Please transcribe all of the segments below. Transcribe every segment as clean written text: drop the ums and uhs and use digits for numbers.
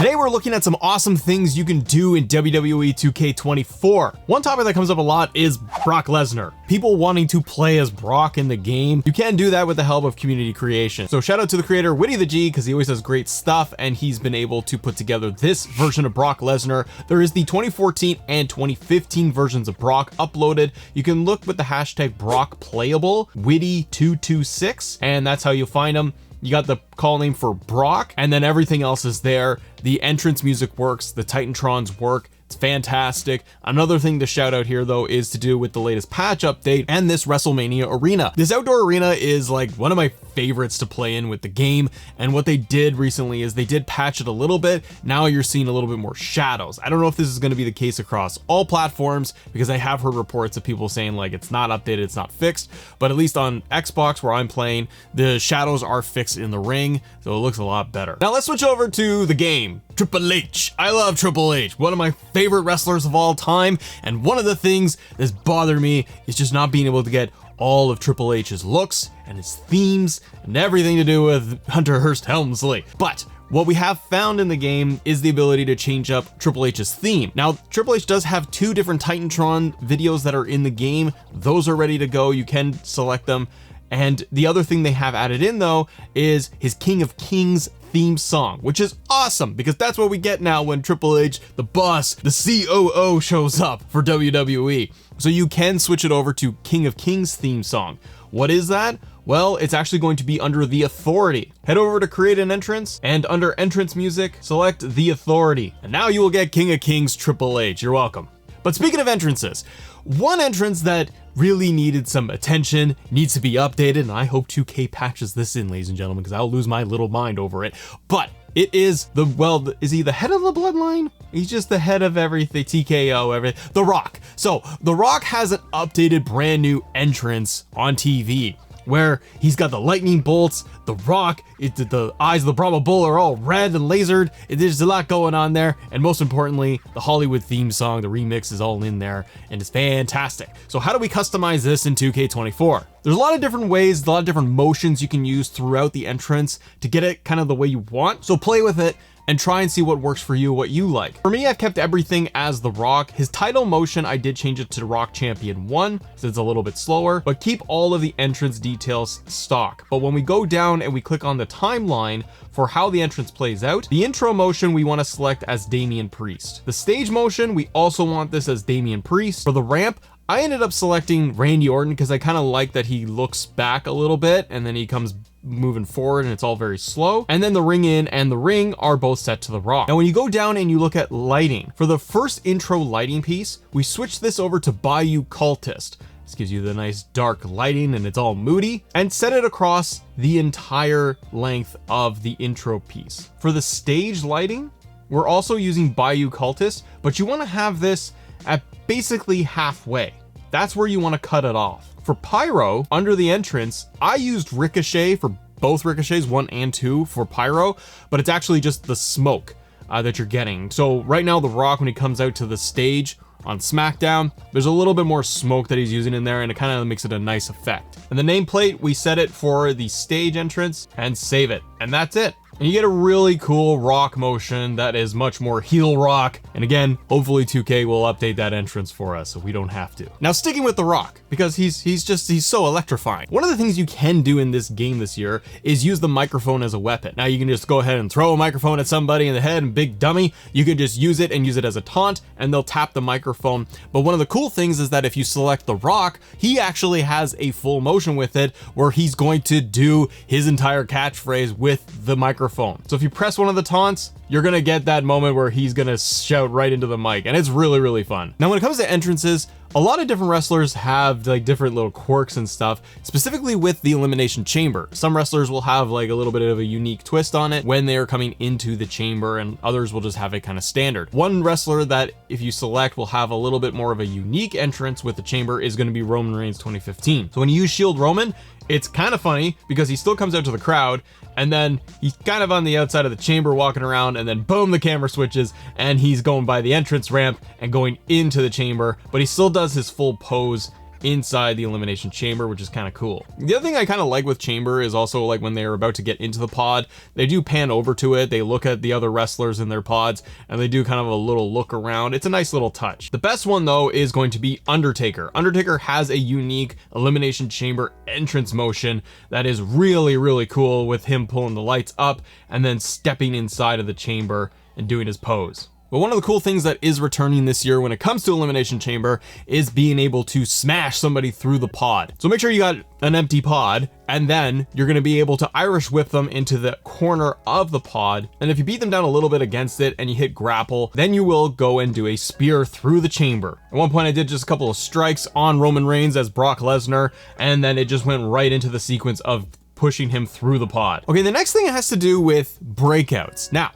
Today we're looking at some awesome things you can do in WWE 2K24. One topic that comes up a lot is Brock Lesnar. People wanting to play as Brock in the game. You can do that with the help of community creation. So shout out to the creator Wwe 2K24 because he always does great stuff, and he's been able to put together this version of Brock Lesnar. There is the 2014 and 2015 versions of Brock uploaded. You can look with the hashtag Brock Playable, Wwe 2K24, and that's how you'll find them. You got the call name for Brock, and then everything else is there. The entrance music works, the Titantrons work. It's fantastic. Another thing to shout out here though is to do with the latest patch update and this WrestleMania arena. This outdoor arena is like one of my favorites to play in with the game, and what they did recently is they did patch it a little bit. Now you're seeing a little bit more shadows. I don't know if this is going to be the case across all platforms, because I have heard reports of people saying like it's not updated, it's not fixed, but at least on Xbox where I'm playing, the shadows are fixed in the ring, so it looks a lot better. Now let's switch over to the game. Triple H. I love Triple H, one of my favorite wrestlers of all time, and one of the things that's bothered me is just not being able to get all of Triple H's looks and his themes and everything to do with Hunter Hearst Helmsley. But what we have found in the game is the ability to change up Triple H's theme. Now, Triple H does have two different Titantron videos that are in the game. Those are ready to go. You can select them. And the other thing they have added in though is his King of Kings theme song, which is awesome because that's what we get now when Triple H, the boss, the COO, shows up for WWE. So you can switch it over to King of Kings theme song. What is that? Well, it's actually going to be under The Authority. Head over to create an entrance, and under entrance music, select The Authority. And now you will get King of Kings Triple H. You're welcome. But speaking of entrances, one entrance that really needed some attention, needs to be updated, and I hope 2K patches this in, ladies and gentlemen, because I'll lose my little mind over it. But it is the, well, is he the head of the bloodline? He's just the head of everything, TKO, everything. The Rock. So The Rock has an updated brand new entrance on TV, where he's got the lightning bolts, the Rock, the eyes of the Brahma Bull are all red and lasered. There's a lot going on there, and most importantly, the Hollywood theme song, the remix is all in there, and it's fantastic. So how do we customize this in 2K24? There's a lot of different ways, a lot of different motions you can use throughout the entrance to get it kind of the way you want. So play with it and try and see what works for you, what you like. For me, I've kept everything as The Rock. His title motion, I did change it to Rock Champion 1, so it's a little bit slower, but keep all of the entrance details stock. But when we go down and we click on the timeline for how the entrance plays out, the intro motion we want to select as Damian Priest. The stage motion, we also want this as Damian Priest. For the ramp, I ended up selecting Randy Orton because I kind of like that he looks back a little bit and then he comes moving forward and it's all very slow. And then the ring in and the ring are both set to The Rock. Now when you go down and you look at lighting, for the first intro lighting piece, we switch this over to Bayou Cultist. This gives you the nice dark lighting and it's all moody, and set it across the entire length of the intro piece. For the stage lighting, we're also using Bayou Cultist, but you want to have this at basically halfway. That's where you want to cut it off. For pyro, under the entrance, I used Ricochet for both Ricochets, 1 and 2 for pyro, but it's actually just the smoke that you're getting. So right now, The Rock, when he comes out to the stage on SmackDown, there's a little bit more smoke that he's using in there, and it kind of makes it a nice effect. And the nameplate, we set it for the stage entrance and save it, and that's it. And you get a really cool Rock motion that is much more heel Rock. And again, hopefully 2K will update that entrance for us so we don't have to. Now sticking with The Rock, because he's so electrifying. One of the things you can do in this game this year is use the microphone as a weapon. Now you can just go ahead and throw a microphone at somebody in the head and big dummy. You can just use it and use it as a taunt and they'll tap the microphone. But one of the cool things is that if you select The Rock, he actually has a full motion with it where he's going to do his entire catchphrase with the microphone. So if you press one of the taunts, you're gonna get that moment where he's gonna shout right into the mic, and it's really, really fun. Now when it comes to entrances, a lot of different wrestlers have like different little quirks and stuff, specifically with the Elimination Chamber. Some wrestlers will have like a little bit of a unique twist on it when they are coming into the chamber, and others will just have it kind of standard. One wrestler that if you select will have a little bit more of a unique entrance with the chamber is going to be Roman Reigns 2015. So when you use Shield Roman, it's kind of funny because he still comes out to the crowd and then he's kind of on the outside of the chamber walking around, and then boom, the camera switches and he's going by the entrance ramp and going into the chamber, but he still does his full pose inside the elimination chamber, which is kind of cool. The other thing I kind of like with chamber is also like when they're about to get into the pod, they do pan over to it, they look at the other wrestlers in their pods, and they do kind of a little look around. It's a nice little touch. The best one though is going to be Undertaker. Undertaker has a unique elimination chamber entrance motion that is really cool, with him pulling the lights up and then stepping inside of the chamber and doing his pose. But one of the cool things that is returning this year when it comes to elimination chamber is being able to smash somebody through the pod. So make sure you got an empty pod, and then you're going to be able to Irish whip them into the corner of the pod. And if you beat them down a little bit against it and you hit grapple, then you will go and do a spear through the chamber. At one point I did just a couple of strikes on Roman Reigns as Brock Lesnar, and then it just went right into the sequence of pushing him through the pod. Okay, the next thing has to do with breakouts. Now,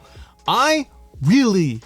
I really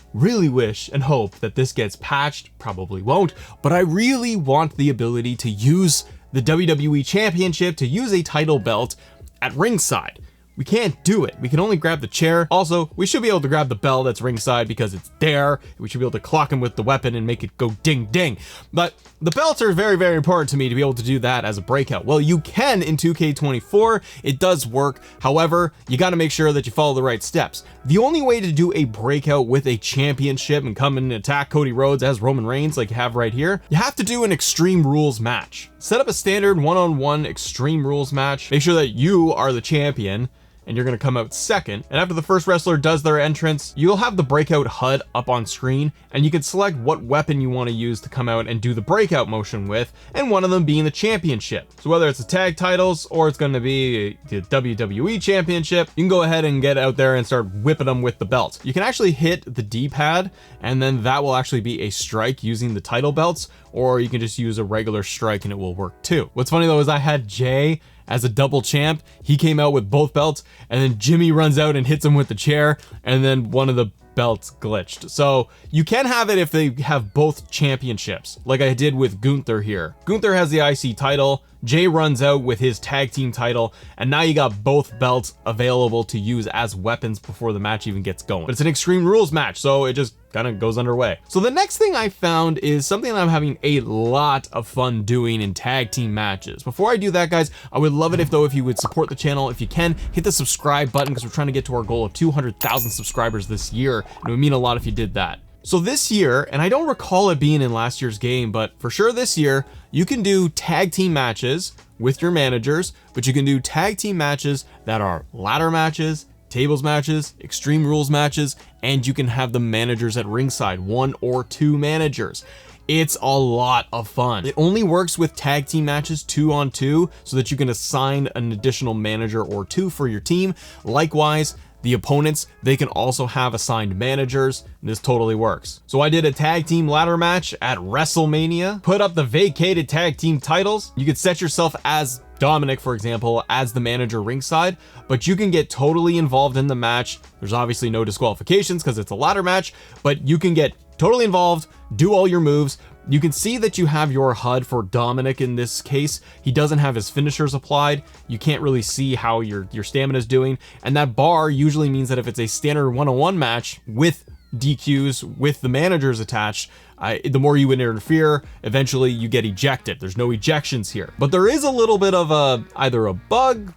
wish and hope that this gets patched. Probably won't, but I really want the ability to use the WWE Championship, to use a title belt at ringside. We can't do it. We can only grab the chair. Also, we should be able to grab the bell that's ringside because it's there. We should be able to clock him with the weapon and make it go ding ding. But the belts are very important to me to be able to do that as a breakout. Well, you can in 2K24. It does work. However, you got to make sure that you follow the right steps. The only way to do a breakout with a championship and come in and attack Cody Rhodes as Roman Reigns like you have right here, you have to do an Extreme Rules match. Set up a standard one-on-one Extreme Rules match. Make sure that you are the champion and you're going to come out second. And after the first wrestler does their entrance, you'll have the breakout HUD up on screen, and you can select what weapon you want to use to come out and do the breakout motion with, and one of them being the championship. So whether it's the tag titles or it's going to be the WWE Championship, you can go ahead and get out there and start whipping them with the belt. You can actually hit the D-pad, and then that will actually be a strike using the title belts, or you can just use a regular strike and it will work too. What's funny though is I had Jay as a double champ. He came out with both belts, and then Jimmy runs out and hits him with the chair, and then one of the belts glitched. So you can have it if they have both championships, like I did with Gunther here. Gunther has the IC title, Jay runs out with his tag team title, and now you got both belts available to use as weapons before the match even gets going. But it's an Extreme Rules match, so it just kind of goes underway. So the next thing I found is something that I'm having a lot of fun doing in tag team matches. Before I do that, guys, I would love it if you would support the channel. If you can, hit the subscribe button, because we're trying to get to our goal of 200,000 subscribers this year, and it would mean a lot if you did that. So this year, and I don't recall it being in last year's game, but for sure this year, you can do tag team matches with your managers, but you can do tag team matches that are ladder matches, tables matches, Extreme Rules matches, and you can have the managers at ringside, 1 or 2 managers. It's a lot of fun. It only works with tag team matches 2-on-2, so that you can assign an additional manager or 2 for your team. Likewise, the opponents, they can also have assigned managers, and this totally works. So I did a tag team ladder match at WrestleMania, put up the vacated tag team titles. You could set yourself as Dominic, for example, as the manager ringside, but you can get totally involved in the match. There's obviously no disqualifications because it's a ladder match, but you can get totally involved, do all your moves. You can see that you have your HUD for Dominic in this case. He doesn't have his finishers applied. You can't really see how your stamina is doing. And that bar usually means that if it's a standard one-on-one match with DQs, with the managers attached, the more you would interfere, eventually you get ejected. There's no ejections here. But there is a little bit of either a bug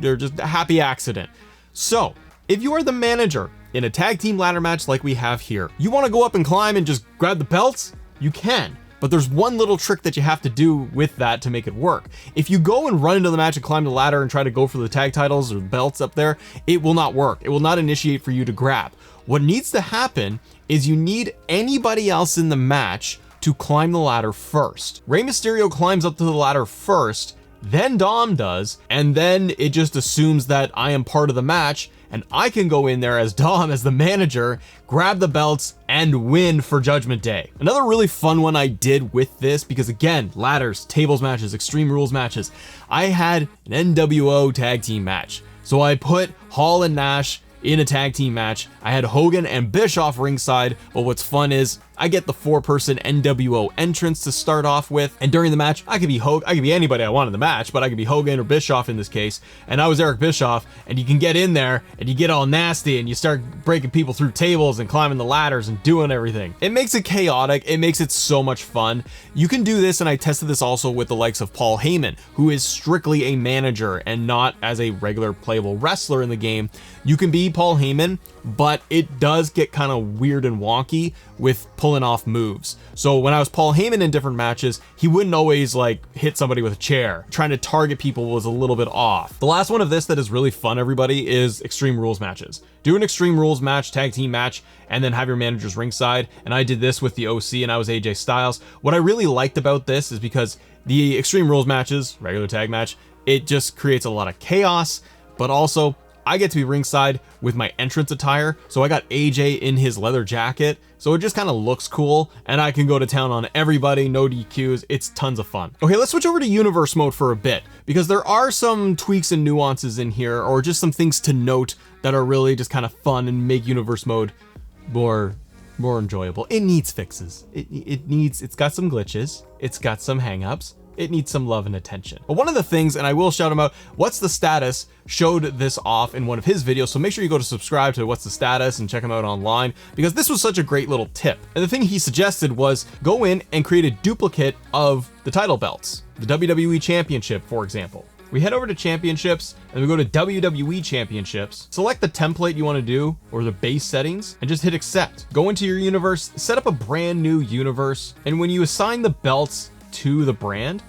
or just a happy accident. So if you are the manager in a tag team ladder match like we have here, you want to go up and climb and just grab the belts? You can, but there's one little trick that you have to do with that to make it work. If you go and run into the match and climb the ladder and try to go for the tag titles or belts up there, it will not work. It will not initiate for you to grab. What needs to happen is you need anybody else in the match to climb the ladder first. Rey Mysterio climbs up to the ladder first, then Dom does, and then it just assumes that I am part of the match, and I can go in there as Dom, as the manager, grab the belts, and win for Judgment Day. Another really fun one I did with this, because again, ladders, tables matches, Extreme Rules matches, I had an NWO tag team match. So I put Hall and Nash in a tag team match. I had Hogan and Bischoff ringside, but what's fun is I get the 4-person NWO entrance to start off with, and during the match, I could be anybody I want in the match, but I could be Hogan or Bischoff in this case, and I was Eric Bischoff, and you can get in there, and you get all nasty, and you start breaking people through tables and climbing the ladders and doing everything. It makes it chaotic, it makes it so much fun. You can do this, and I tested this also with the likes of Paul Heyman, who is strictly a manager and not as a regular playable wrestler in the game. You can be Paul Heyman, but it does get kind of weird and wonky with pulling off moves. So when I was Paul Heyman in different matches, he wouldn't always like hit somebody with a chair. Trying to target people was a little bit off. The last one of this that is really fun, everybody, is Extreme Rules matches. Do an Extreme Rules match, tag team match, and then have your managers ringside. And I did this with the OC, and I was AJ Styles. What I really liked about this is because the Extreme Rules matches, regular tag match, it just creates a lot of chaos, but also I get to be ringside with my entrance attire. So I got AJ in his leather jacket. So it just kind of looks cool, and I can go to town on everybody, no DQs. It's tons of fun. Okay, let's switch over to universe mode for a bit, because there are some tweaks and nuances in here, or just some things to note that are really just kind of fun and make universe mode more enjoyable. It needs fixes. It's got some glitches. It's got some hangups. It needs some love and attention. But one of the things, and I will shout him out, What's the Status showed this off in one of his videos, so make sure you go to subscribe to What's the Status and check him out online, because this was such a great little tip. And the thing he suggested was go in and create a duplicate of the title belts, the WWE Championship, for example. We head over to championships and we go to WWE Championships, select the template you want to do or the base settings, and just hit accept. Go into your universe, set up a brand new universe, and when you assign the belts to the brand,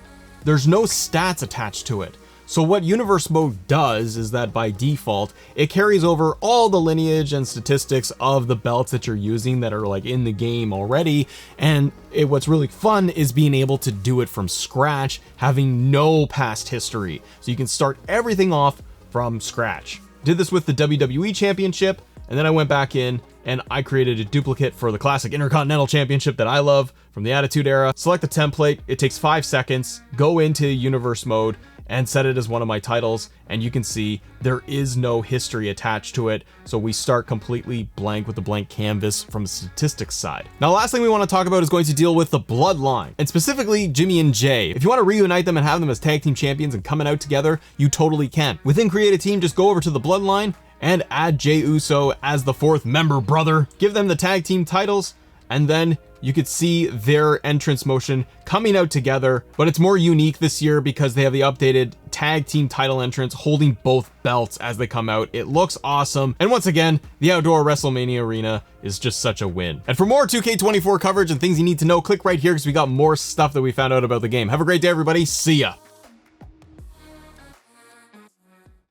there's no stats attached to it. So what universe mode does is that by default, it carries over all the lineage and statistics of the belts that you're using that are like in the game already. And what's really fun is being able to do it from scratch, having no past history. So you can start everything off from scratch. Did this with the WWE Championship, and then I went back in and I created a duplicate for the classic Intercontinental Championship that I love from the Attitude Era. Select the template. It takes 5 seconds. Go into universe mode and set it as one of my titles, and you can see there is no history attached to it, so we start completely blank with the blank canvas from the statistics side. Now, last thing we want to talk about is going to deal with the bloodline, and specifically Jimmy and Jay. If you want to reunite them and have them as tag team champions and coming out together, you totally can. Within Create a Team, just go over to the bloodline and add Jey Uso as the 4th member brother, give them the tag team titles, and then you could see their entrance motion coming out together, but it's more unique this year because they have the updated tag team title entrance holding both belts as they come out. It looks awesome. And once again, the outdoor WrestleMania arena is just such a win. And for more 2K24 coverage and things you need to know, click right here because we got more stuff that we found out about the game. Have a great day, everybody. See ya.